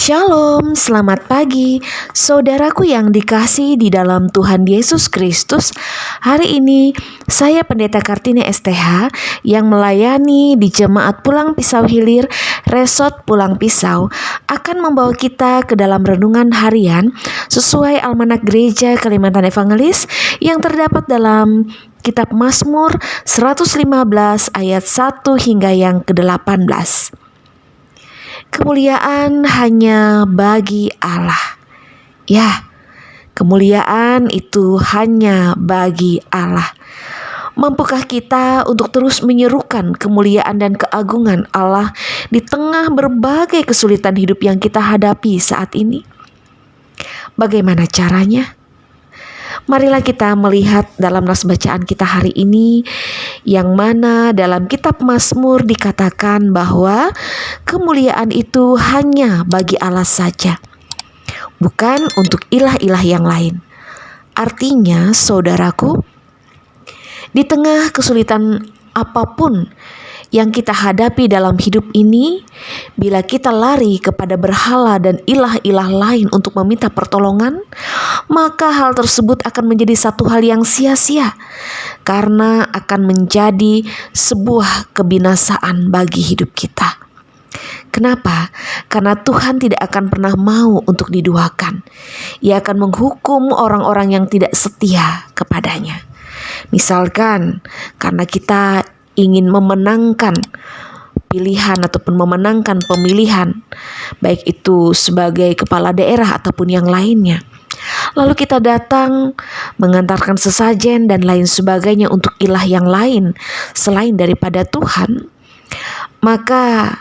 Shalom, selamat pagi, saudaraku yang dikasihi di dalam Tuhan Yesus Kristus. Hari ini saya Pendeta Kartini STH yang melayani di Jemaat Pulang Pisau Hilir, Resort Pulang Pisau, akan membawa kita ke dalam renungan harian sesuai Almanak Gereja Kalimantan Evangelis yang terdapat dalam Kitab Mazmur 115 ayat 1 hingga yang ke-18. Kemuliaan hanya bagi Allah. Ya, kemuliaan itu hanya bagi Allah. Mampukah kita untuk terus menyerukan kemuliaan dan keagungan Allah di tengah berbagai kesulitan hidup yang kita hadapi saat ini? Bagaimana caranya? Marilah kita melihat dalam nas bacaan kita hari ini, yang mana dalam kitab Mazmur dikatakan bahwa kemuliaan itu hanya bagi Allah saja, bukan untuk ilah-ilah yang lain. Artinya, saudaraku, di tengah kesulitan apapun yang kita hadapi dalam hidup ini, bila kita lari kepada berhala dan ilah-ilah lain untuk meminta pertolongan, maka hal tersebut akan menjadi satu hal yang sia-sia, karena akan menjadi sebuah kebinasaan bagi hidup kita. Kenapa? Karena Tuhan tidak akan pernah mau untuk diduakan. Ia akan menghukum orang-orang yang tidak setia kepadanya. Misalkan karena kita ingin memenangkan pilihan ataupun memenangkan pemilihan, baik itu sebagai kepala daerah ataupun yang lainnya, lalu kita datang mengantarkan sesajen dan lain sebagainya untuk ilah yang lain selain daripada Tuhan, maka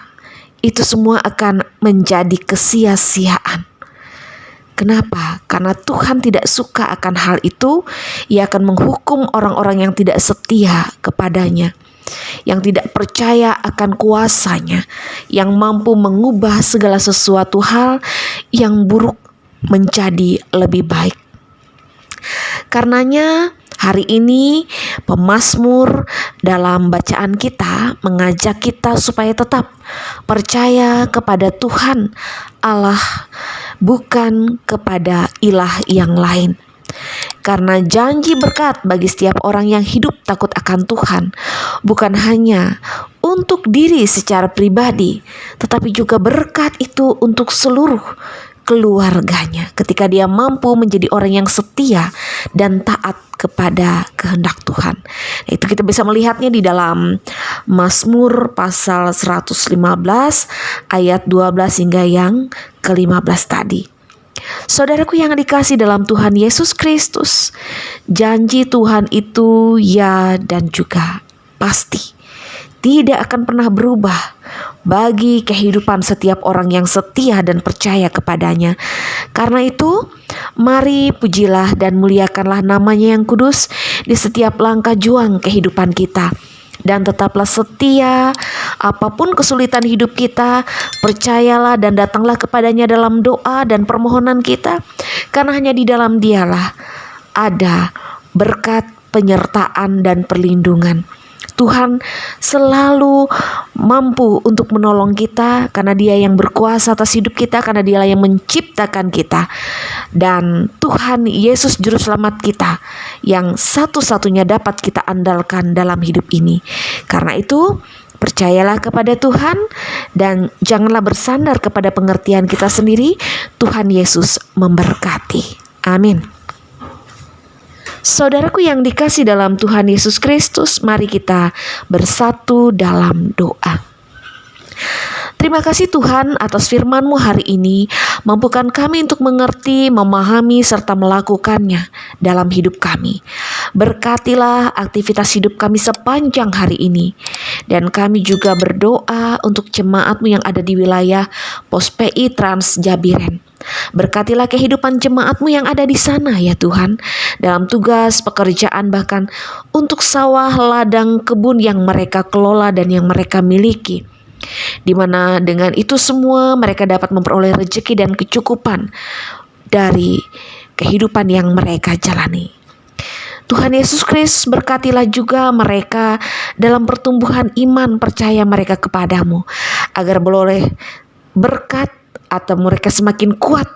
itu semua akan menjadi kesia-siaan. Kenapa? Karena Tuhan tidak suka akan hal itu. Ia akan menghukum orang-orang yang tidak setia kepadanya, yang tidak percaya akan kuasanya, yang mampu mengubah segala sesuatu hal yang buruk menjadi lebih baik. Karenanya hari ini pemazmur dalam bacaan kita mengajak kita supaya tetap percaya kepada Tuhan Allah, bukan kepada ilah yang lain. Karena janji berkat bagi setiap orang yang hidup takut akan Tuhan bukan hanya untuk diri secara pribadi, tetapi juga berkat itu untuk seluruh keluarganya ketika dia mampu menjadi orang yang setia dan taat kepada kehendak Tuhan. Itu kita bisa melihatnya di dalam Mazmur pasal 115 ayat 12 hingga yang ke-15 tadi. Saudaraku yang dikasih dalam Tuhan Yesus Kristus, janji Tuhan itu ya dan juga pasti, tidak akan pernah berubah bagi kehidupan setiap orang yang setia dan percaya kepadanya. Karena itu, mari pujilah dan muliakanlah namanya yang kudus di setiap langkah juang kehidupan kita. Dan tetaplah setia apapun kesulitan hidup kita, percayalah dan datanglah kepadanya dalam doa dan permohonan kita, karena hanya di dalam Dialah ada berkat, penyertaan dan perlindungan. Tuhan selalu mampu untuk menolong kita karena Dia yang berkuasa atas hidup kita, karena Dialah yang menciptakan kita. Dan Tuhan Yesus Juru Selamat kita yang satu-satunya dapat kita andalkan dalam hidup ini. Karena itu, percayalah kepada Tuhan dan janganlah bersandar kepada pengertian kita sendiri. Tuhan Yesus memberkati. Amin. Saudaraku yang dikasih dalam Tuhan Yesus Kristus, mari kita bersatu dalam doa. Terima kasih Tuhan atas firman-Mu hari ini. Mampukan kami untuk mengerti, memahami, serta melakukannya dalam hidup kami. Berkatilah aktivitas hidup kami sepanjang hari ini. Dan kami juga berdoa untuk jemaat-Mu yang ada di wilayah Pos PI Trans Jabiren. Berkatilah kehidupan jemaat-Mu yang ada di sana ya Tuhan, dalam tugas, pekerjaan, bahkan untuk sawah, ladang, kebun yang mereka kelola dan yang mereka miliki, di mana dengan itu semua mereka dapat memperoleh rezeki dan kecukupan dari kehidupan yang mereka jalani. Tuhan Yesus Kristus, berkatilah juga mereka dalam pertumbuhan iman percaya mereka kepadamu, agar beroleh berkat, atau mereka semakin kuat,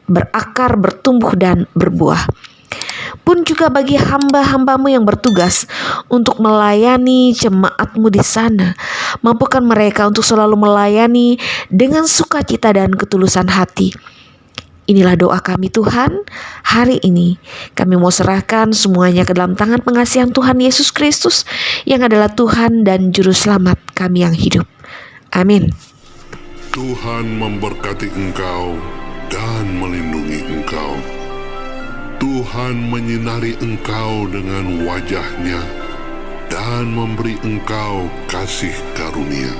berakar, bertumbuh, dan berbuah. Pun juga bagi hamba-hambamu yang bertugas untuk melayani jemaatmu di sana, mampukan mereka untuk selalu melayani dengan sukacita dan ketulusan hati. Inilah doa kami Tuhan. Hari ini kami mau serahkan semuanya ke dalam tangan pengasihan Tuhan Yesus Kristus yang adalah Tuhan dan Juru Selamat kami yang hidup. Amin. Tuhan memberkati engkau dan melindungi engkau. Tuhan menyinari engkau dengan wajah-Nya dan memberi engkau kasih karunia.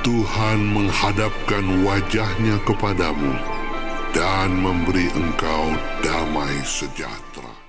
Tuhan menghadapkan wajah-Nya kepadamu dan memberi engkau damai sejahtera.